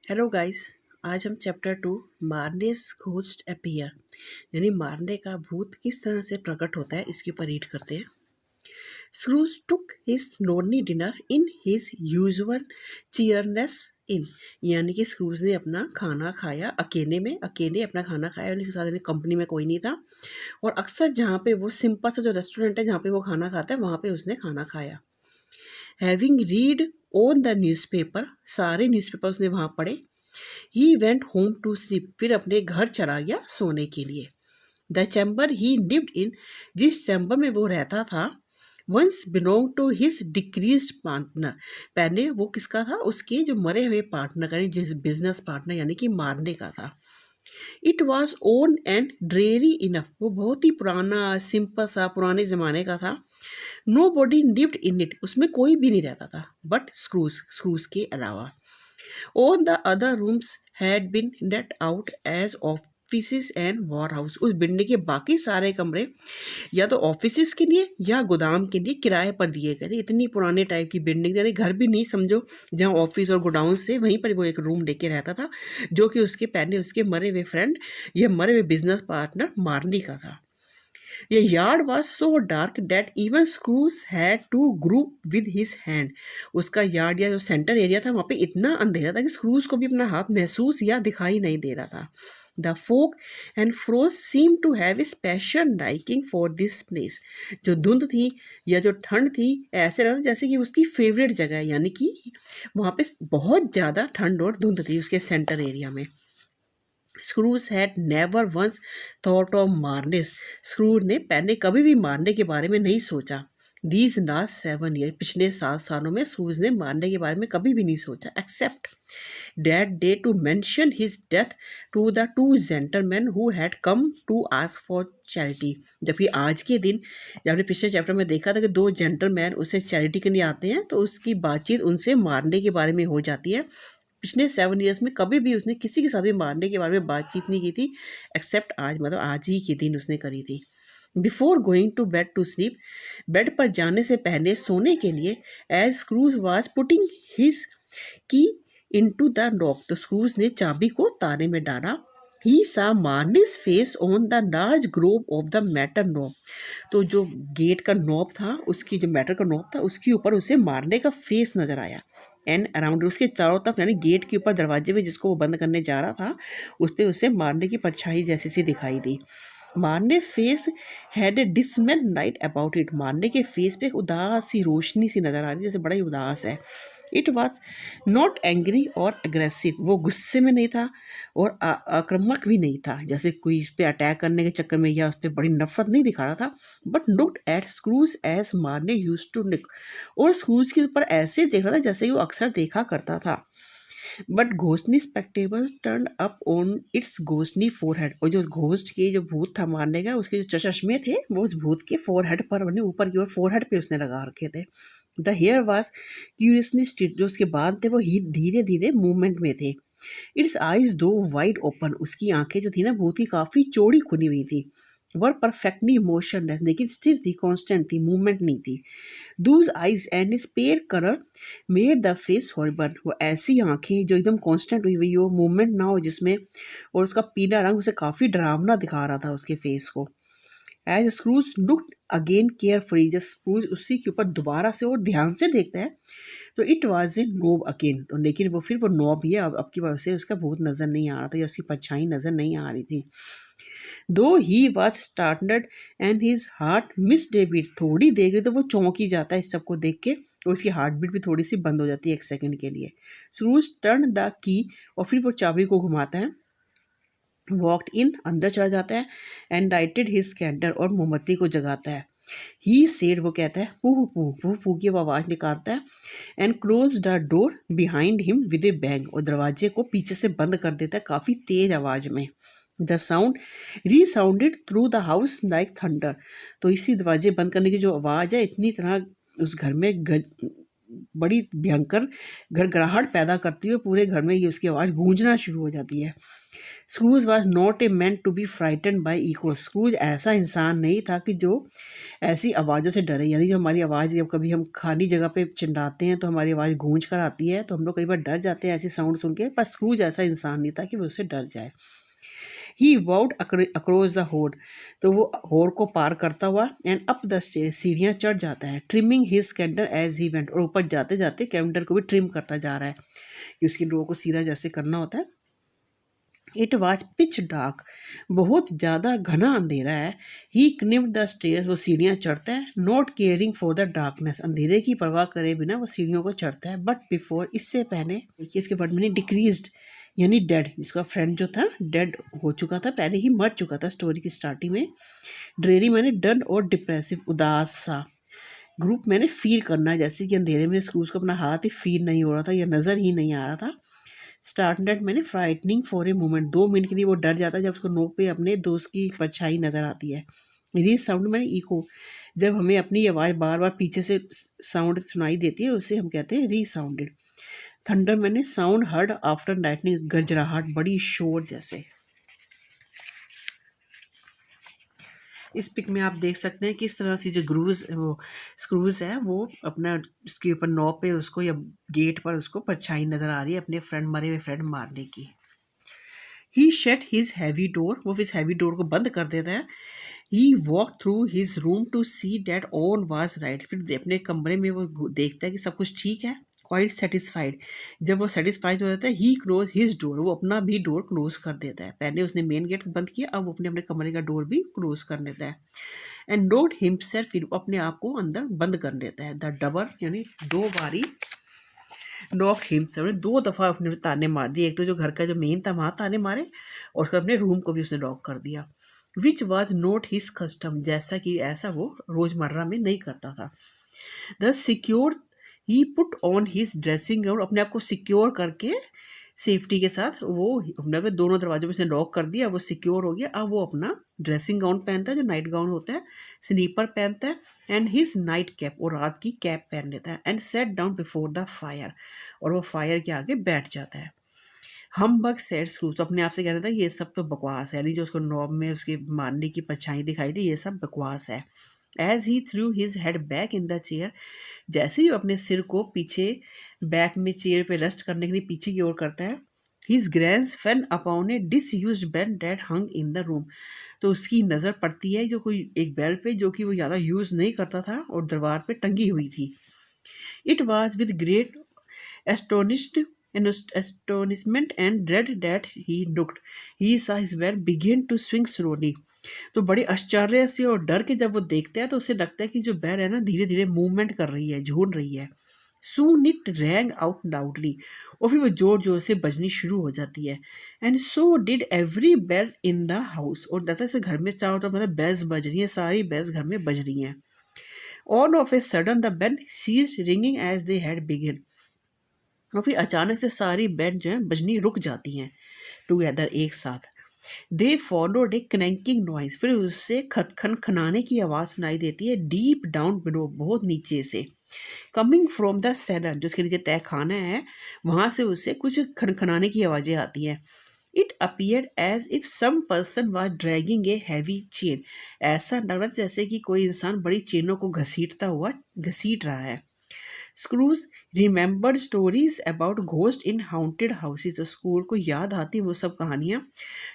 Hello guys. आज हम chapter 2 मारनेस ghost appear यानी मारने का भूत किस तरह से प्रकट होता है इसके ऊपर रीड करते हैं। Scrooge took his lonely dinner in his usual cheerness in यानी कि स्क्रूज ने अपना खाना खाया अकेले अपना खाना खाया, उनके साथ कंपनी में कोई नहीं था। और अक्सर जहाँ पे वो सिंपल सा जो रेस्टोरेंट है जहाँ पे वो खाना खाता है वहाँ पे उसने खाना खाया। Having read on the newspaper, सारे न्यूज़पेपर उसने वहाँ पढ़े। He went home to sleep, फिर अपने घर चला गया सोने के लिए। The chamber he lived in, जिस चैम्बर में वो रहता था, वंस बिलोंग टू हिज डिक्रीज पार्टनर, पहले वो किसका था, उसके जो मरे हुए पार्टनर का, जिस बिजनेस पार्टनर यानी कि मारने का था। It was own and dreary enough, वो बहुत ही पुराना सिंपल सा पुराने ज़माने का था। Nobody lived in it, उसमें कोई भी नहीं रहता था बट स्क्रूज के अलावा। All the other rooms had been let out as offices and warehouse, उस बिल्डिंग के बाकी सारे कमरे या तो ऑफिसेस के लिए या गोदाम के लिए किराए पर दिए गए थे। इतनी पुराने टाइप की बिल्डिंग, यानी घर भी नहीं समझो, जहाँ ऑफिस और गोडाउन थे वहीं पर वो एक रूम लेके रहता था, जो कि उसके पहले उसके मरे हुए फ्रेंड या मरे हुए बिजनेस पार्टनर मारनी का था। The yard was so dark that even Scrooge had to group with his hand. उसका यार्ड या जो सेंटर एरिया था वहाँ पे इतना अंधेरा था कि स्क्रूज को भी अपना हाथ महसूस या दिखाई नहीं दे रहा था। The fog and frost seemed to have a special liking for this place. जो धुंध थी या जो ठंड थी, ऐसे लगा जैसे कि उसकी फेवरेट जगह है, यानी कि वहाँ पे बहुत ज़्यादा ठंड और धुंध थी उसके सेंटर एरिया में। Scrooge had never once thought of Marley's, Scrooge ने पहले कभी भी मारने के बारे में नहीं सोचा। दीज लास्ट 7 ईयर, पिछले 7 सालों में स्क्रूज ने मारने के बारे में कभी भी नहीं सोचा, except that day to mention his death to the 2 gentleman who had come to ask for charity. जबकि आज के दिन, जब हमने पिछले चैप्टर में देखा था कि 2 जेंटलमैन उससे चैरिटी के लिए आते हैं, तो उसकी बातचीत उनसे मारने के बारे में हो जाती है। पिछले 7 ईयर्स में कभी भी उसने किसी के साथ भी मारने के बारे में बातचीत नहीं की थी, एक्सेप्ट आज, मतलब आज ही के दिन उसने करी थी। Before going to bed to sleep, bed पर जाने से पहले सोने के लिए, as Scrooge was putting his key into the lock, तो स्क्रूज ने चाबी को ताले में डाला। He saw Marley's face on the large grove of the metal knob, तो जो गेट का नॉब था, उसकी जो मेटल का नॉब था, उसके ऊपर उसे मारने का फेस नजर आया। एंड अराउंड, उसके चारों तरफ, यानी गेट के ऊपर दरवाजे में जिसको वो बंद करने जा रहा था, उस पर उसे मारने की परछाई जैसी सी दिखाई दी। Marley's face had a dismal light about it, Marley के फेस पे एक उदास सी रोशनी सी नजर आ रही है, जैसे बड़ा ही उदास है। इट वॉज नॉट एंग्री और अग्रेसिव, वो गुस्से में नहीं था और आक्रामक भी नहीं था, जैसे कोई इस पर अटैक करने के चक्कर में या उस पर बड़ी नफरत नहीं दिखा रहा था। But looked at Scrooge as Marley used to look, और स्क्रूज के ऊपर ऐसे देख रहा था जैसे वो अक्सर देखा करता था। But ghostly spectacles turn up on its ghostly forehead, और जो घोस्ट के जो भूत था मारने का, उसके जो चश्मे थे वो उस भूत के फोरहेड पर, बने ऊपर की ओर फोरहेड पे उसने लगा रखे थे। The hair was curiously stirred, जो उसके बाल थे वो धीरे धीरे मूवमेंट में थे। इट्स आइज दो वाइड ओपन, उसकी आंखें जो थी ना बहुत ही काफ़ी चौड़ी खुली हुई थी। वर परफेक्टली मोशनलेस, लेकिन स्थिर थी, कांस्टेंट थी, मूवमेंट नहीं थी। Dooj eyes and is pair colour made the face horrible, वो ऐसी आंखें जो एकदम कांस्टेंट हुई हुई हो, मूवमेंट ना हो जिसमें, और उसका पीला रंग उसे काफ़ी डरावना दिखा रहा था उसके फेस को। As Scrooge looked again carefully, जब स्क्रूज उसी के ऊपर दोबारा से और ध्यान से देखता है, तो it was a knob again, तो लेकिन वो फिर वो नोब ही है, अब की बार से उसका भूत नज़र नहीं आ रहा था या उसकी परछाई नज़र नहीं आ रही थी। दो he was startled and his heart missed a beat, थोड़ी देर के तो वो चौंक ही जाता है इस सबको देख के, और उसकी हार्ट बीट भी थोड़ी सी बंद हो जाती है 1 सेकंड के लिए। स्क्रूज टर्न द की, और फिर वो चाबी को घुमाता है, वॉकड इन, अंदर चला जाता है, एंड लाइटेड हिज कैंडल, और मोमबत्ती को जगाता है। ही सेड, वो कहता है, पू पू पू पू की वो आवाज़ निकालता है, and close the door behind him with A bang, और दरवाजे को पीछे से बंद कर देता है काफ़ी तेज आवाज़ में। The sound resounded through the house like thunder, तो इसी दरवाजे बंद करने की जो आवाज़ है, इतनी तरह उस घर में बड़ी भयंकर गड़गड़ाहट पैदा करती है, पूरे घर में ये उसकी आवाज़ गूंजना शुरू हो जाती है। Scrooge was not a meant to be frighten by echo. Scrooge ऐसा इंसान नहीं था कि जो ऐसी आवाज़ों से डरे, यानी जो हमारी आवाज़ जब कभी हम खाली जगह पे चिल्लाते हैं तो हमारी आवाज़ गूंज कर आती है, तो हम लोग कई बार डर जाते हैं ऐसी साउंड सुन के, पर स्क्रूज ऐसा इंसान नहीं था कि वो उससे डर जाए। ही वॉकड अक्रॉस द होड, तो वो होर को पार करता हुआ एंड अप द स्टेयर, सीढ़ियाँ चढ़ जाता है, trimming his candle as he went, और ऊपर जाते जाते कैंडल को भी ट्रिम करता जा रहा है कि उसकी लोगों को सीधा जैसे करना होता है। इट वॉज पिच डार्क, बहुत ज़्यादा घना अंधेरा है। ही क्लिम्ब द स्टेयर्स, वो सीढ़ियाँ चढ़ता है, not caring for the darkness, अंधेरे की परवाह करे बिना वो सीढ़ियों को चढ़ता है। बट बिफोर, इससे पहले, देखिए इसके वर्ड में डिक्रीज्ड यानी डेड, जिसका फ्रेंड जो था डेड हो चुका था, पहले ही मर चुका था स्टोरी की स्टार्टिंग में। ड्रेरी मैंने डन और डिप्रेसिव, उदास सा। ग्रुप मैंने फील करना, जैसे कि अंधेरे में स्क्रूज को अपना हाथ ही फील नहीं हो रहा था या नज़र ही नहीं आ रहा था। स्टार्टेड मैंने frightening for a moment, 2 minute के लिए वो डर जाता है जब उसको नोक पे अपने दोस्त की परछाई नज़र आती है। री साउंड मैंने इको, जब हमें अपनी आवाज़ बार बार पीछे से साउंड सुनाई देती है उसे हम कहते हैं री साउंडेड। थंडर मैंने साउंड हर्ड आफ्टर लाइटनिंग, गरजराहट, बड़ी शोर जैसे। इस पिक में आप देख सकते हैं किस तरह से जो स्क्रूज है वो अपना उसके ऊपर नॉब पे उसको या गेट पर उसको परछाई नज़र आ रही है अपने फ्रेंड, मरे हुए फ्रेंड मारने की। He shut his heavy door, वो इस हैवी डोर को बंद कर देता है। He walk through his room to see that all was right, फिर अपने कमरे में वो देखता है कि सब कुछ ठीक है। क्वाइट सेटिस्फाइड, जब वो सेटिस्फाइड हो जाता है, ही क्लोज हिज डोर, वो अपना भी डोर क्लोज कर देता है। पहले उसने मेन गेट बंद किया, अब वो अपने अपने कमरे का डोर भी क्लोज कर देता है। एंड नोट हिमसेल्फ, फिर अपने आप को अंदर बंद कर देता है। द डबर यानी 2 बारी, नॉक हिमसेल्फ, 2 दफ़ा अपने ताने मार दिए, एक तो जो घर का जो मेन था वहाँ ताने मारे, और फिर अपने रूम को भी उसने लॉक कर दिया। Which was not his custom, जैसा कि ऐसा वो रोज़मर्रा में नहीं करता था। The secure, he put on his dressing gown, अपने आप को सिक्योर करके सेफ्टी के साथ वो अपने पे दोनों दरवाजों में से लॉक कर दिया, वो सिक्योर हो गया। अब वो अपना ड्रेसिंग गाउन पहनता है जो नाइट गाउन होता है, स्लीपर पहनता है, एंड हिज नाइट कैप, और रात की कैप पहन लेता है, and set down before the fire, और वो फायर के आगे बैठ जाता है। हम बग सेड स्क्रूज, तो अपने आप से कह रहा था ये सब तो बकवास है, यानी जो उसको नॉब में उसके मारने की परछाई दिखाई दी, ये सब बकवास है। As he threw his head back in the chair, जैसे ही अपने सिर को पीछे बैक में चेयर पे रेस्ट करने के लिए पीछे की ओर करता है, his glance fell upon a disused bed that hung in the room, तो उसकी नज़र पड़ती है जो कोई एक बेड पे जो कि वो ज़्यादा यूज़ नहीं करता था और दरवार पे टंगी हुई थी। It was with great astonished astonishment and dread that he looked, he saw his bed begin to swing slowly, तो बड़े आश्चर्य से और डर के जब वो देखता है तो उसे लगता है कि जो बैल है ना धीरे धीरे मूवमेंट कर रही है, झूल रही है। Soon it rang out loudly, और फिर वो जोर जोर से बजनी शुरू हो जाती है। And so did every bell in the house, और लगता है घर में चारों तरफ मतलब बेल्स बज रही हैं, सारी बेल्स घर में बज रही हैं। All of a sudden the bell ceased ringing as they had begin, और फिर अचानक से सारी बेल जो है बजनी रुक जाती हैं टुगेदर, एक साथ। They followed A cranking noise, फिर उससे खन खनाने की आवाज़ सुनाई देती है, डीप डाउन बिलो, बहुत नीचे से। कमिंग फ्रॉम द सेलर, जो उसके नीचे तय खाना है वहाँ से उसे कुछ खनखनाने की आवाज़ें आती हैं। It appeared as if some person was dragging a heavy chain, ऐसा लग रहा था जैसे कि कोई इंसान बड़ी चेनों को घसीट रहा है। Scrooge remembered stories about ghost in haunted houses, तो स्कूल को याद आती वो सब कहानियाँ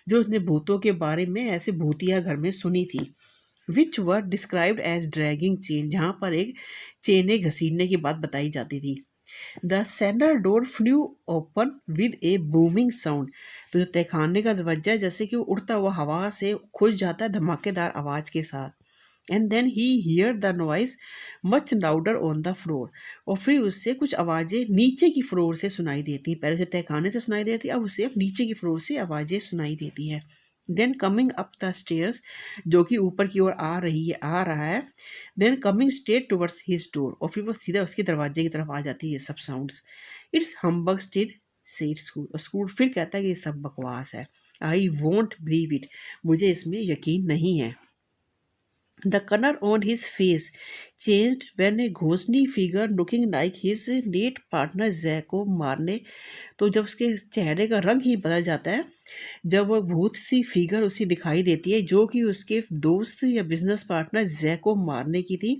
जो उसने भूतों के बारे में ऐसे भूतिया घर में सुनी थी। विच वर डिस्क्राइब्ड एज ड्रैगिंग चेन, जहाँ पर एक चेने घसीटने की बात बताई जाती थी। The seller door flu open with A booming sound, तो जो तहखाने का दरवाजा जैसे कि वो उड़ता हुआ हवा से खुल जाता है धमाकेदार आवाज़ के साथ। And then he hear the noise much louder on the floor, और फिर उससे कुछ आवाज़ें नीचे की फ्लोर से सुनाई देती हैं, पहले से तहखाने से सुनाई देती अब उसे अब नीचे की फ्लोर से आवाज़ें सुनाई देती हैं। Then coming up the stairs, जो कि ऊपर की ओर आ रहा है। Then coming straight towards his door, और फिर वो सीधा उसके दरवाजे की तरफ आ जाती है ये सब sounds. It's humbug still said Scrooge, और स्कूल फिर कहता है कि ये सब बकवास है। आई वोंट बिलीव इट, मुझे इसमें यकीन नहीं है। The color on his face changed when a ghostly figure looking like his late partner Zack को मारने, तो जब उसके चेहरे का रंग ही बदल जाता है, जब वो भूत सी फिगर उसी दिखाई देती है जो कि उसके दोस्त या बिजनेस पार्टनर जैक को मारने की थी,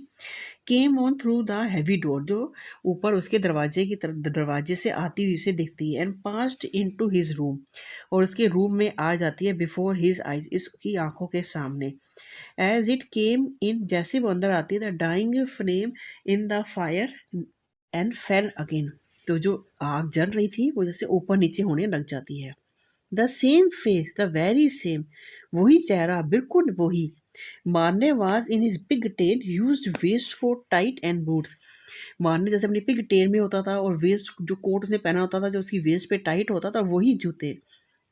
came on through the heavy door, जो ऊपर उसके दरवाजे की तरफ दरवाजे से आती हुई उसे दिखती है, and passed into his room, और उसके रूम में आ जाती है, बिफोर हिज आइज, इसकी आंखों के सामने। एज इट केम इन, जैसे वो अंदर आती है, the dying flame in the fire and fell again, तो जो आग जल रही थी वो जैसे ऊपर नीचे होने लग जाती है। The same face, the very same, वही चेहरा, बिल्कुल वही। Marley was in his big tail used waistcoat tight and boots, Marley जैसे अपनी पिग टेल में होता था, और वेस्ट जो कोट उसने पहना होता था जो उसकी वेस्ट पे टाइट होता था, वही जूते।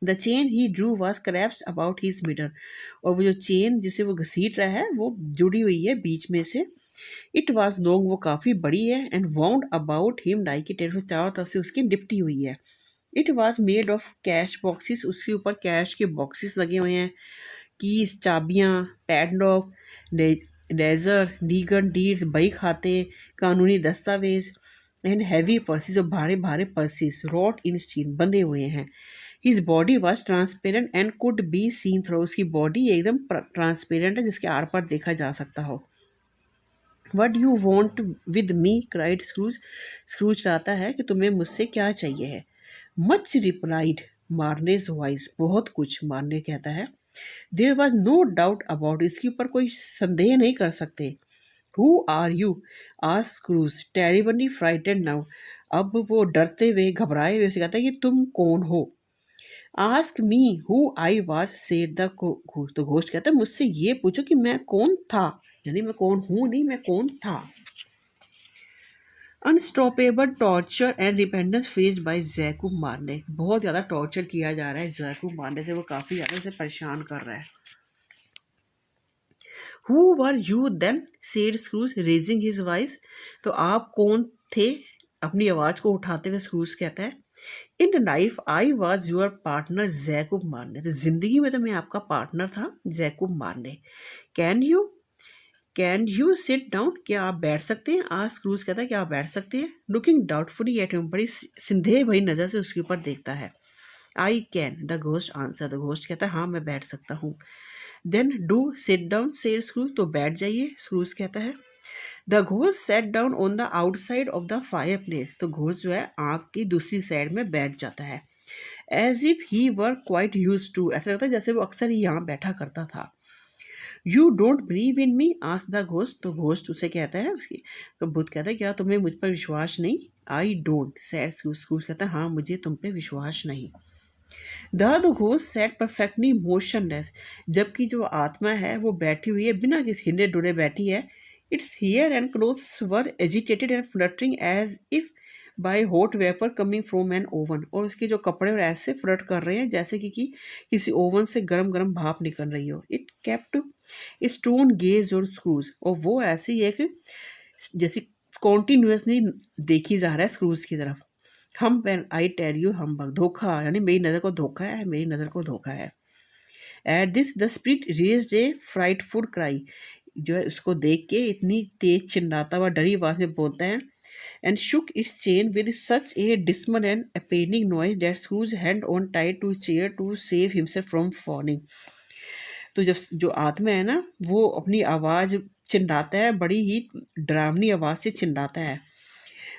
The chain he Drew was collapsed about his middle, और वो जो चेन जिसे वो घसीट रहा है वो जुड़ी हुई है बीच में से। इट वॉज लॉन्ग, वो काफ़ी बड़ी है, and wound about him like it, चारों तरफ से उसकी लिपटी हुई है। It was made of cash boxes, उसके ऊपर कैश के बॉक्सेस लगे हुए हैं, कीज, चाबियाँ, पैडलॉक, लेजर, लीगल डीड्स, बही खाते, कानूनी दस्तावेज, एंड हैवी पर्सेस, और भारे भारे पर्सेस रॉट इन स्टील बंधे हुए हैं। His body was transparent and could be seen through, उसकी बॉडी एकदम ट्रांसपेरेंट है जिसके आर पार देखा जा सकता हो। What you want with me, cried Scrooge, Scrooge चाहता है कि तुम्हें मुझसे क्या चाहिए है। मच रिप्लाइड मार्नेज वॉइस, बहुत कुछ, मारने कहता है। There was no doubt about, इसके ऊपर कोई संदेह नहीं कर सकते। Who are you, asked Scrooge terribly frightened now, अब वो डरते हुए घबराए हुए से कहता है कि तुम कौन हो। Ask me who I was, said the ghost, तो घोस्ट कहता है मुझसे ये पूछो कि मैं कौन था, यानी मैं कौन हूँ नहीं, मैं कौन था। Unstoppable torture and dependence faced by Jacob मारने, बहुत ज़्यादा टॉर्चर किया जा रहा है जैकब मारने से, वो काफ़ी ज़्यादा उसे परेशान कर रहा है। Who were you then, said Scrooge raising his voice, तो आप कौन थे, अपनी आवाज़ को उठाते हुए स्क्रूज कहता है। In life I was your partner Jacob मारने, तो जिंदगी में तो मैं आपका पार्टनर था जैकब मारने। कैन यू सिट डाउन, क्या आप बैठ सकते हैं, आज क्रूज कहता है क्या आप बैठ सकते हैं। लुकिंग डाउटफुली एट हिम, बड़ी संदेह भरी नज़र से उसके ऊपर देखता है। I can, the ghost answer, the ghost कहता है हाँ मैं बैठ सकता हूँ। Then do sit down, said Scrooge, तो बैठ जाइए, स्क्रूज कहता है। The ghost sat down on the outside of the fireplace, तो घोस्ट जो है आग की दूसरी साइड में बैठ जाता है। As if he were quite used to, ऐसा लगता है जैसे वो अक्सर ही यहाँ बैठा करता था। You don't believe in me, asked the ghost, तो घोस्ट उसे कहता है, उसकी तो भूत कहता है क्या तुम्हें मुझ पर विश्वास नहीं। आई डोंट, सैड स्क्रूज कहता है हाँ मुझे तुम पे विश्वास नहीं। The ghost set perfectly motionless, जबकि जो आत्मा है वो बैठी हुई है बिना किसी हिले डुले बैठी है। Its hair and clothes were agitated and fluttering as if by hot vapour coming from an oven, और उसके जो कपड़े और ऐसे फ्लट कर रहे हैं जैसे कि किसी ओवन से गरम गरम भाप निकल रही हो। इट केप्ट स्टोन गेज और स्क्रूज, और वो ऐसे ही एक जैसे कॉन्टिन्यूसली देखी जा रहा है स्क्रूज की तरफ। हम वैन आई टेल यू हम, धोखा, यानी मेरी नज़र को धोखा है, मेरी नज़र को धोखा है। At this the spirit raised A frightful cry, जो है उसको देख के इतनी तेज चिल्लाता हुआ डरी आवाज में बोलता है। And shook its chain with such a dismal and appalling noise that Scrooge hand on tight to chair to save himself from falling, तो जब जो आत्मा है ना वो अपनी आवाज़ चिल्लाता है, बड़ी ही डरावनी आवाज़ से चिल्लाता है,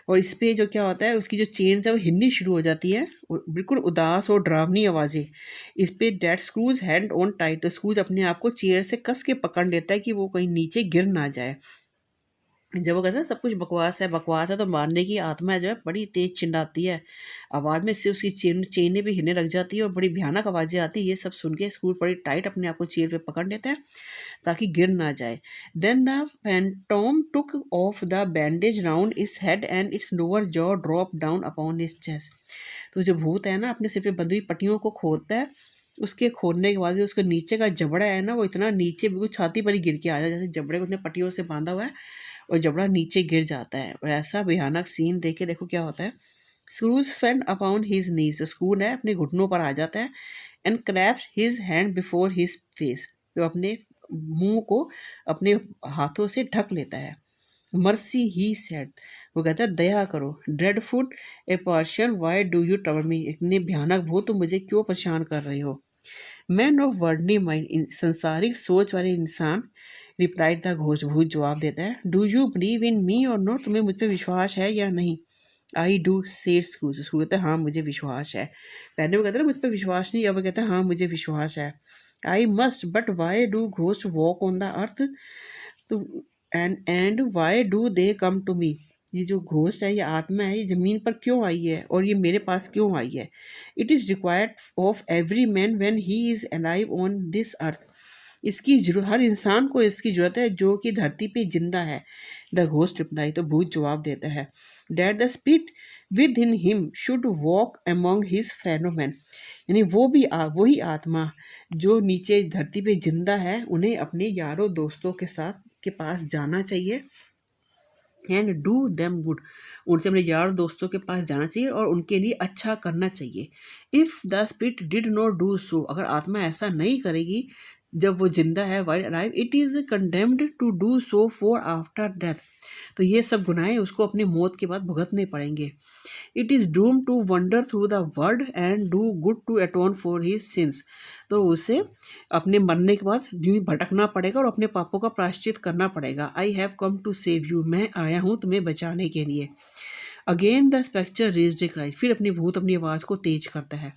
और इस पे जो क्या होता है उसकी जो चेन है वो हिलनी शुरू हो जाती है, और बिल्कुल उदास और डरावनी आवाज़ें। इस पे डेट स्क्रूज हैंड ऑन टाइट, तो स्क्रूज अपने आप को चेयर से कस के पकड़ लेता है कि वो कहीं नीचे गिर ना जाए। जब वो कहता है सब कुछ बकवास है, तो मारने की आत्मा जो है बड़ी तेज चिल्लाती है, आवाज़ में से उसकी चेनें भी हिलने लग जाती है और बड़ी भयानक आवाज़ें आती है। ये सब सुन के स्क्रूज बड़ी टाइट अपने आप को चेयर पे पकड़ लेता है ताकि गिर ना जाए। Then the phantom took off the bandage round his head and its lower jaw drop down upon his chest, तो जो भूत है ना अपने सिर पे बंधी हुई पट्टियों को खोलता है, उसके खोलने के बाद जो उसका नीचे का जबड़ा है ना वो इतना नीचे बिल्कुल छाती पर ही गिर के आ जाए, जैसे जबड़े को उसने पट्टियों से बांधा हुआ है और जबड़ा नीचे गिर जाता है। और ऐसा भयानक सीन देख के देखो क्या होता है। Scrooge fell upon his knees, तो स्क्रूज है अपने घुटनों पर आ जाता है, and claps his hand before his face, तो अपने मुंह को अपने हाथों से ढक लेता है। मर्सी ही सेड, वो कहता है दया करो। Dreadful A Persian why do you trouble me, इतने भयानक भूत तुम मुझे क्यों परेशान कर रहे हो। मैन ऑफ वर्डली माइंड, संसारिक सोच वाले इंसान, रिप्लाइड द घोस्ट, भूत जवाब देता है। Do you believe in me or not, तुम्हें मुझ पर विश्वास है या नहीं। I do said Scrooge, Scrooge कहता है हाँ मुझे विश्वास है। पहले वो कहता है मुझ पर विश्वास नहीं, अब वो कहता है हाँ मुझे विश्वास है। I must but why do ghost walk on the earth, तो and why do they come to me, ये जो घोस्ट है, ये आत्मा है, ये ज़मीन पर क्यों आई है और ये मेरे पास क्यों आई है। It is required of every man when he is alive on this earth, इसकी जरूरत हर इंसान को इसकी ज़रूरत है जो कि धरती पे जिंदा है। द घोस्ट रिप्लाई, तो भूत जवाब देता है। That the spirit with in him should walk among his फेनोमेन, यानी वही आत्मा जो नीचे धरती पे जिंदा है, उन्हें अपने यारों दोस्तों के पास जाना चाहिए। एंड डू देम गुड, उनसे अपने यार दोस्तों के पास जाना चाहिए और उनके लिए अच्छा करना चाहिए। If the spirit did not do so, अगर आत्मा ऐसा नहीं करेगी जब वो जिंदा है while alive, it is condemned to do so for after death, तो ये सब गुनाहें उसको अपनी मौत के बाद भुगतने पड़ेंगे। It is doom to wander through the world and do good to atone for his sins, तो उसे अपने मरने के बाद यूँ ही भटकना पड़ेगा और अपने पापों का प्रायश्चित करना पड़ेगा। I have come to save you, मैं आया हूँ तुम्हें बचाने के लिए। Again the spectre raised a cry, फिर अपनी भूत अपनी आवाज़ को तेज करता है।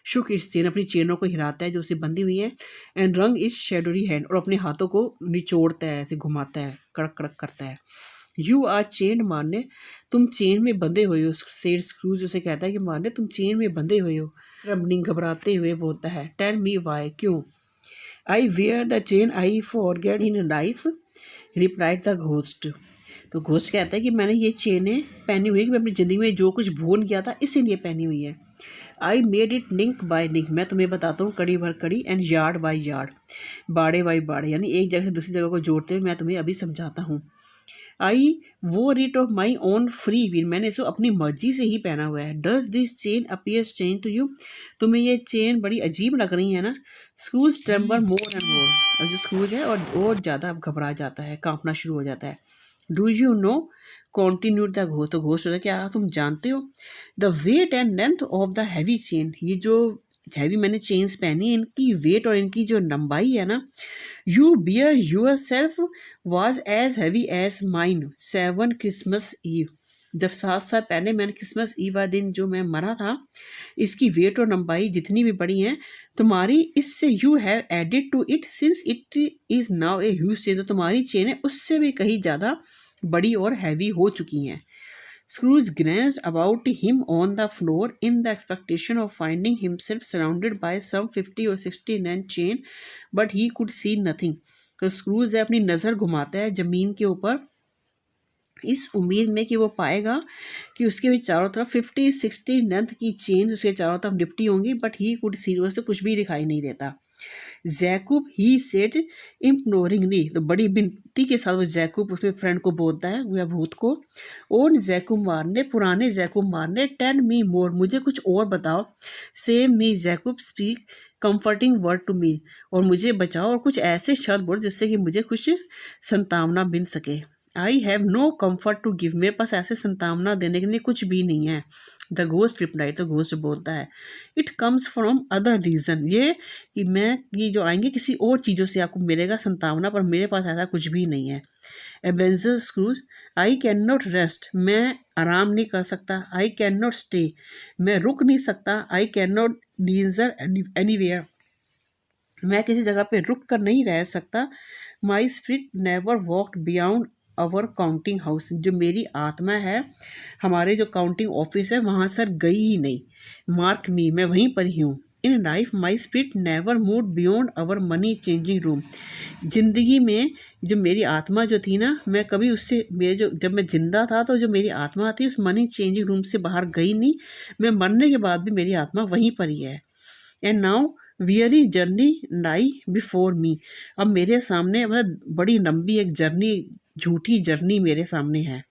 शुक इट्स चेन, अपनी चेनों को हिलाता है जो उसे बंधी हुई है। एंड रंग इट्स शेडोरी हैंड, और अपने हाथों को निचोड़ता है, ऐसे घुमाता है, कड़क कड़क करता है। यू आर चेन मारने, तुम चेन में बंधे हुए हो। सेड स्क्रूज उसे कहता है कि मारने तुम चेन में बंधे हुए हो। ट्रम्बलिंग, घबराते हुए बोलता है। टेल मी वाई, क्यों। I wear the chain I forget in life, replied the ghost, तो घोस्ट कहता है कि मैंने ये चेनें पहनी हुई है कि मैं अपनी ज़िंदगी में जो कुछ भूल गया था इसीलिए पहनी हुई है। I made it link by link, मैं तुम्हें बताता हूँ कड़ी भर कड़ी, एंड यार्ड बाय यार्ड, बाड़े बाय बाड़े, यानी एक जगह से दूसरी जगह को जोड़ते हुए मैं तुम्हें अभी समझाता हूँ। I wore it of my own free will, मैंने इसको अपनी मर्जी से ही पहना हुआ है। Does this chain appear strange to you, तुम्हें ये चेन बड़ी अजीब लग रही है ना। Scrooge tremble more and more, और जो स्क्रूज है और ज़्यादा घबरा जाता है, कांपना शुरू हो जाता है। Do you know, continued the ghost, तो घोस्ट होता है क्या तुम जानते हो। The weight and length of the heavy chain, ये जो हैवी मैंने चेन्स पहनी है, इनकी वेट और इनकी जो लंबाई है ना। You bear yourself was as heavy as mine 7 Christmas Eve, जब 7 साल पहले मैंने क्रिसमस ईव वाला दिन जो मैं मरा था, इसकी वेट और लंबाई जितनी भी बड़ी हैं तुम्हारी, इससे you have added to it since it is now a huge chain, तो तुम्हारी चेनें उससे भी कहीं ज़्यादा बड़ी और हैवी हो चुकी हैं। Scrooge glanced about him on the floor in the expectation of finding himself surrounded by some 50 or 60 men chain, but he could see nothing. तो स्क्रूज अपनी नज़र घुमाता है ज़मीन के ऊपर इस उम्मीद में कि वो पाएगा कि उसके भी चारों तरफ 50-60 लेंथ की चेन उसके चारों तरफ लिपटी होंगी, बट ही कुड सी, से कुछ भी दिखाई नहीं देता। जैकूब ही सेड इम्प्लोरिंगली, तो बड़ी विनती के साथ वो जैकूब उसमें फ्रेंड को बोलता है, वह भूत को। ओन जैकूब मारने, पुराने जैकूब मारने, टेल मी मोर, मुझे कुछ और बताओ। Same me Jacob speak comforting word to me, और मुझे बचाओ और कुछ ऐसे शब्द बोल जिससे कि मुझे कुछ संतावना मिल सके। I have no comfort to give, मेरे पास ऐसे संतावना देने के लिए कुछ भी नहीं है। द घोस्ट रिप्लाई, तो घोस्ट बोलता है। It comes from other reason, ये जो आएंगे किसी और चीज़ों से आपको मिलेगा संतावना, पर मेरे पास ऐसा कुछ भी नहीं है। Ebenezer Scrooge, I can not rest, मैं आराम नहीं कर सकता। आई कैन नॉट स्टे, मैं रुक नहीं सकता। I can not linger anywhere, मैं किसी जगह पे रुक कर नहीं रह सकता। My spirit never walked beyond our counting house, जो मेरी आत्मा है हमारे जो काउंटिंग ऑफिस है वहाँ सर गई ही नहीं। मार्क मी, मैं वहीं पर ही हूँ। In life my spirit never move beyond our money changing room, ज़िंदगी में जो मेरी आत्मा जो थी ना, मैं कभी उससे मेरे जो जब मैं ज़िंदा था तो जो मेरी आत्मा थी उस मनी चेंजिंग रूम से बाहर गई नहीं। मैं मरने के बाद भी मेरी आत्मा वहीं पर ही है। And now weary journey lie before me, अब मेरे सामने मतलब बड़ी लंबी एक जर्नी, झूठी जर्नी मेरे सामने है।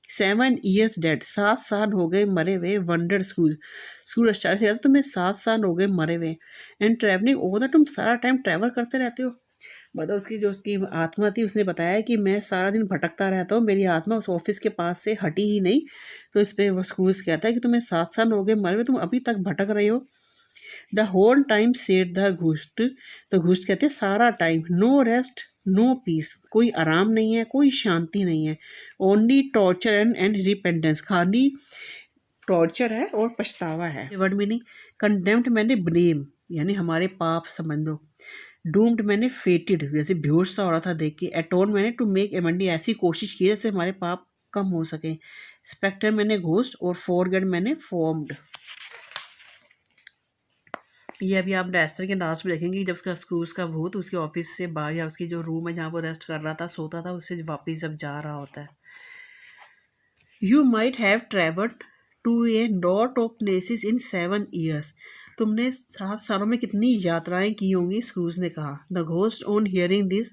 7 years डेड, 7 साल हो गए मरे हुए। वंडर स्कूल स्टार्ट से तुम्हें 7 साल हो गए मरे हुए। एंड ट्रैवलिंग ओवर द, तुम सारा टाइम ट्रैवल करते रहते हो। मतलब उसकी आत्मा थी, उसने बताया कि मैं सारा दिन भटकता रहता हूँ, मेरी आत्मा उस ऑफिस के पास से हटी ही नहीं। तो इस पे वो स्क्रूज कहता है कि तुम्हें 7 साल हो गए मरे हुए, तुम अभी तक भटक रहे हो। The whole time said the ghost. तो घुस्ट कहते हैं सारा time, no rest no peace, कोई आराम नहीं है, कोई शांति नहीं है, ओनली टॉर्चर एंड रिपेंटेंस, खाली टॉर्चर है और पछतावा है। वर्ड मीनिंग, कंडेम्ड मैंने ब्लेम यानी हमारे पाप समझ लो, डूम्ड मैंने फेटेड जैसे बेहोश सा हो रहा था देख के, एटोन मैंने टू मेक एमेंडी ऐसी कोशिश की जैसे हमारे पाप कम हो सके, स्पेक्टर मैंने घोस्ट और फॉरगेट मैंने फॉर्म्ड। ये अभी आप डायस्टर के लास्ट में देखेंगे जब उसका स्क्रूज का भूत उसके ऑफिस से बाहर या उसकी जो रूम है जहाँ वो रेस्ट कर रहा था सोता था उससे वापस जब जा रहा होता है। You might have travelled to a lot of places in 7 years। तुमने 7 सालों में कितनी यात्राएं की होंगी, स्क्रूज ने कहा। The ghost on hearing this,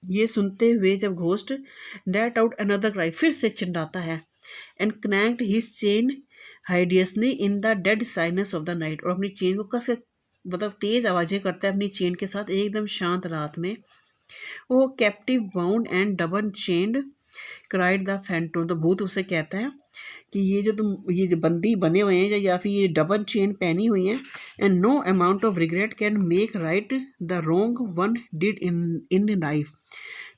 ये सुनते हुए जब ghost let out another cry, फिर से चिल्लाता है, and connect his chain hideously in the dead silence of the night, और अपनी चेन को कस के मतलब तेज आवाज़ें करता है अपनी चेन के साथ एकदम शांत रात में। वो captive bound and double chained cried the phantom, तो भूत उसे कहता है कि ये जो बंदी बने हुए हैं या फिर ये डबल चेन पहनी हुई हैं, and no amount of regret can make right the wrong one did in life.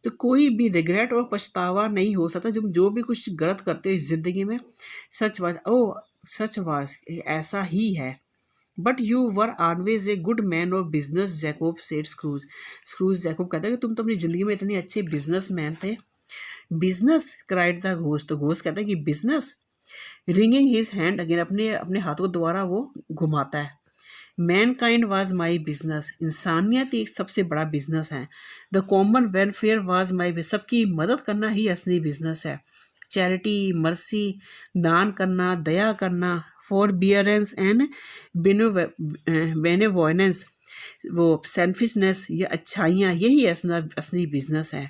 तो कोई भी रिग्रेट और पछतावा नहीं हो सकता जब जो भी कुछ गलत करते हैं इस ज़िंदगी में। सच वाज ऐसा ही है। But you were always a good man of business Jacob said Scrooge. Scrooge Jacob कहता है कि तुम तो अपनी ज़िंदगी में इतने अच्छे बिजनेस मैन थे। बिजनेस क्राइड द घोस्ट, तो घोस्ट कहता है कि business, ringing his hand again, अपने अपने हाथों को दोबारा वो घुमाता है। Man kind was my business, इंसानियत एक सबसे बड़ा बिजनेस है। The common welfare was my, सबकी मदद करना ही असली बिजनेस है। चैरिटी, मर्सी, दान करना, दया करना, फॉरबियरेंस एंड बेनेवोलेंस, वो सेल्फिशनेस, ये अच्छाइयाँ, यही असली बिजनेस है।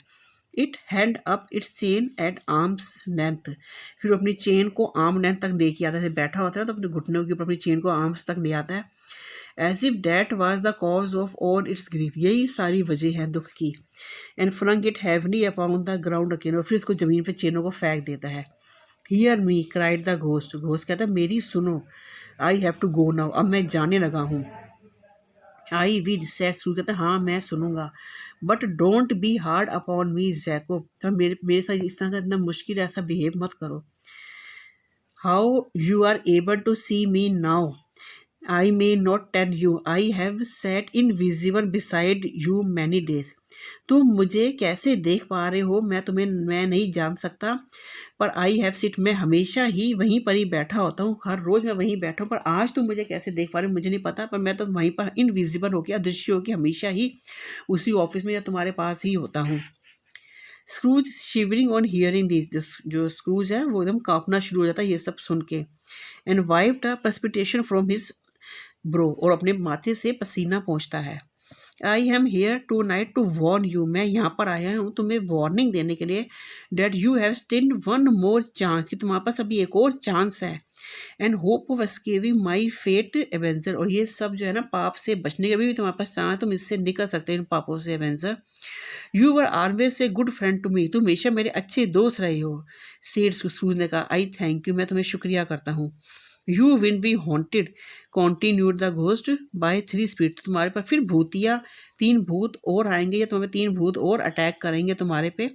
It hand up its chain at arms length, फिर अपनी चेन को आर्म लेंथ तक लेके आता है, बैठा होता है तो अपने घुटनों के ऊपर अपनी चेन को आर्म्स तक ले आता है। As if that was the cause of all its grief, यही सारी वजह है दुख की। And flung it heavily upon the ground again, और फिर इसको ज़मीन पर चेनों को फेंक देता है। Hear me cried the ghost, ghost कहता है मेरी सुनो। I have to go now, अब मैं जाने लगा हूँ। आई विल सेड स्क्रूज, कहता है हाँ मैं सुनूंगा। But don't be hard upon me Jacob, तो मेरे साथ इस तरह से इतना मुश्किल ऐसा बिहेव मत करो। How you are able to see me now, I may not tell you, I have sat invisible beside you many days. तुम मुझे कैसे देख पा रहे हो मैं नहीं जान सकता, पर आई हैव सिट, मैं हमेशा ही वहीं पर ही बैठा होता हूँ, हर रोज़ मैं वहीं बैठा हूँ, पर आज तुम मुझे कैसे देख पा रहे हो मुझे नहीं पता, पर मैं तो वहीं पर इनविजिबल होकर, अदृश्य होकर हमेशा ही उसी ऑफिस में या तुम्हारे पास ही होता हूँ। Scrooge shivering on hearing this, जो स्क्रूज है वो एकदम कांपना शुरू हो जाता है ये सब सुन के। And wiped a precipitation from his brow, और अपने माथे से पसीना पहुँचता है। I am here tonight to warn you, मैं यहाँ पर आया हूँ तुम्हें वार्निंग देने के लिए। That you have still one more chance, कि तुम्हारे पास अभी एक और चांस है। And hope of escaping my fate Ebenezer, और ये सब जो है ना पाप से बचने के भी तुम्हारे पास चांस, तुम इससे निकल सकते हो इन पापों से Ebenezer. You were always a good friend to me, तुम हमेशा मेरे अच्छे दोस्त रहे हो। सेड स्क्रूज ने कहा, आई थैंक यू, मैं तुम्हें शुक्रिया करता हूँ। You will be haunted continued the ghost by 3 spirit, तुम्हारे पर फिर भूतिया 3 भूत और आएंगे या तुम्हें 3 भूत और अटैक करेंगे तुम्हारे पे।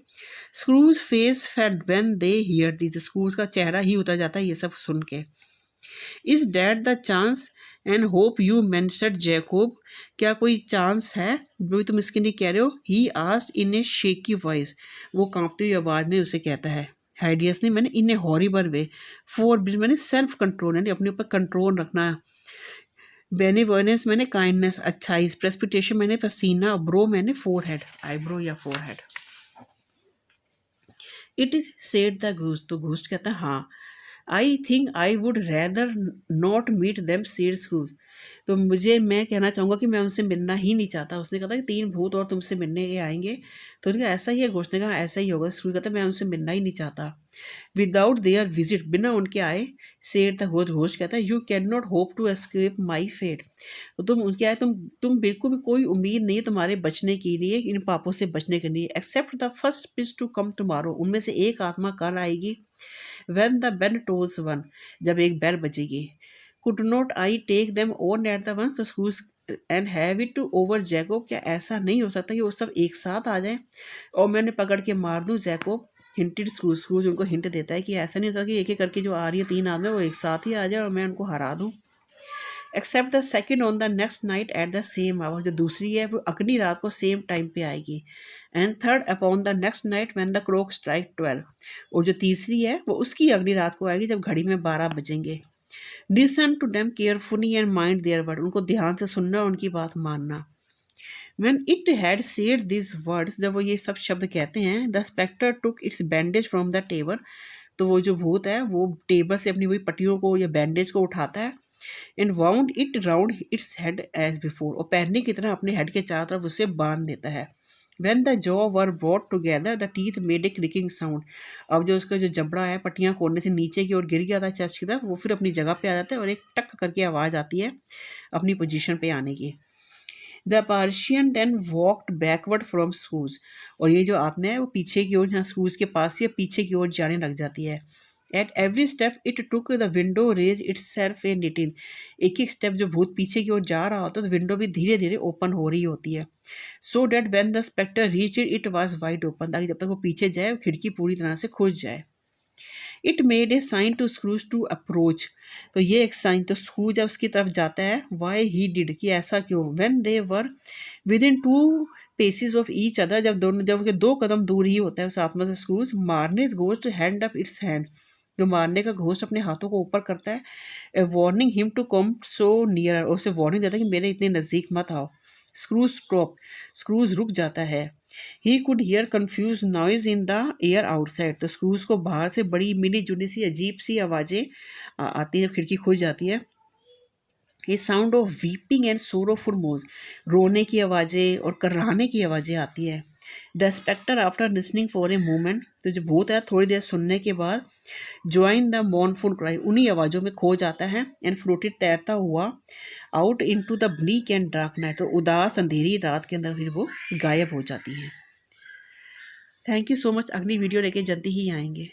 Scrooge face fell when they hear this, Scrooge का चेहरा ही उतर जाता है ये सब सुन के। Is that the chance and hope you mentioned Jacob, क्या कोई चांस है जो तुम इसके लिए कह रहे हो। He asked in A shaky voice, वो कांपती हुई आवाज़ में उसे कहता है। हाइडियसली मैंने इन ए हॉरिबल वे, फॉर मैंने सेल्फ कंट्रोल यानी अपने ऊपर कंट्रोल रखना। बेनिवोलेंस मैंने काइंडनेस अच्छाई, प्रेसिपिटेशन मैंने पसीना, ब्रो मैंने फोरहेड आईब्रो या forehead. It is said the ghost, तो घोस्ट कहता है हाँ। I think I would rather not meet them, said Scrooge. तो मैं कहना चाहूँगा कि मैं उनसे मिलना ही नहीं चाहता। उसने कहा था कि 3 भूत और तुमसे मिलने के आएंगे। तो उन्होंने कहा ऐसा ही है, घोस्ट ने कहा ऐसा ही होगा। स्क्रूज कहता मैं उनसे मिलना ही नहीं चाहता। विदाउट देयर विजिट, बिना उनके आए, सेड द घोस्ट, घोस्ट कहता है you can not hope to escape my fate. तो तुम क्या है, तुम बिल्कुल भी कोई उम्मीद नहीं है तुम्हारे बचने के लिए, इन पापों से बचने के लिए। Expect the first spirit to come tomorrow, उनमें से एक आत्मा कल आएगी। व्हेन द बेल टोल्स 1, जब एक बेल बजेगी। Could not I take them on at the once, the Scrooge and have it over Jacob, क्या ऐसा नहीं हो सकता कि वो सब एक साथ आ जाए और मैं उन्हें पकड़ के मार दूं। जैकोब हिंटेड स्क्रूज, स्क्रूज उनको हिंट देता है कि ऐसा नहीं हो सकता कि एक एक करके जो आ रही है 3 आदमी वो एक साथ ही आ जाए और मैं उनको हरा दूं। Expect the second on the next night at the same hour, जो दूसरी है वो अगली रात को सेम टाइम पे आएगी। And third upon the next night when the clock strike 12, और जो तीसरी है वो उसकी अगली रात को आएगी जब घड़ी में 12 बजेंगे। Listen to them carefully and mind their word, उनको ध्यान से सुनना और उनकी बात मानना। When it had said these words, जब वो ये सब शब्द कहते हैं, the spectre took its bandage from the table, तो वो जो भूत है वो टेबल से अपनी वही पट्टियों को या बैंडेज को उठाता है। And wound it round its head as before, और पहनने की तरह अपने हेड के चारों तरफ उसे बांध देता है। When the jaw were brought together, the teeth made a clicking sound, अब जो उसका जो जबड़ा है पट्टियाँ खोलने से नीचे की ओर गिर गया था चेस्ट की तरफ, वो फिर अपनी जगह पे आ जाता है और एक टक करके आवाज़ आती है अपनी पोजीशन पे आने की। The apparition then walked backward from Scrooge, और ये जो आत्मा है वो पीछे की ओर, जहाँ स्क्रूज के पास या पीछे की ओर जाने लग जाती है। At every step it took the window raise itself a निटिन, एक एक स्टेप जो भूत पीछे की ओर जा रहा होता है तो विंडो भी धीरे धीरे ओपन हो रही होती है। So that when the spectre reach it was wide open, ताकि जब तक वो पीछे जाए वो खिड़की पूरी तरह से खुल जाए। It made a sign to Scrooge to approach, तो ये एक साइन, तो स्क्रूज जब उसकी तरफ जाता है, वाई ही डिड, कि ऐसा क्यों। When they were within 2 paces of each other, जब के 2 कदम दूर ही होता है उस आत्मा से स्क्रूज, मारने ghost hand up it's hand, जो मारने का घोस्ट अपने हाथों को ऊपर करता है। Warning him to come so near, और उसे वार्निंग देता है कि मेरे इतने नज़दीक मत आओ। स्क्रूज स्टॉप, स्क्रूज रुक जाता है। He could hear confuse noise in the air outside, तो स्क्रूज को बाहर से बड़ी मिली जुली सी अजीब सी आवाज़ें आती हैं जब खिड़की खुल जाती है। ये sound of weeping and sorrowful मोज, रोने की आवाज़ें और कराहने की आवाज़ें आती है। The spectre after listening for a moment, तो जो भूत है थोड़ी देर सुनने के बाद, ज्वाइन द मॉर्नफुल क्राई, उन्हीं आवाज़ों में खो जाता है। एंड फ्लोटेड, तैरता हुआ, out into the bleak and dark night, तो उदास अंधेरी रात के अंदर फिर वो गायब हो जाती हैं। Thank you so much. अगली वीडियो लेके जल्दी ही आएंगे।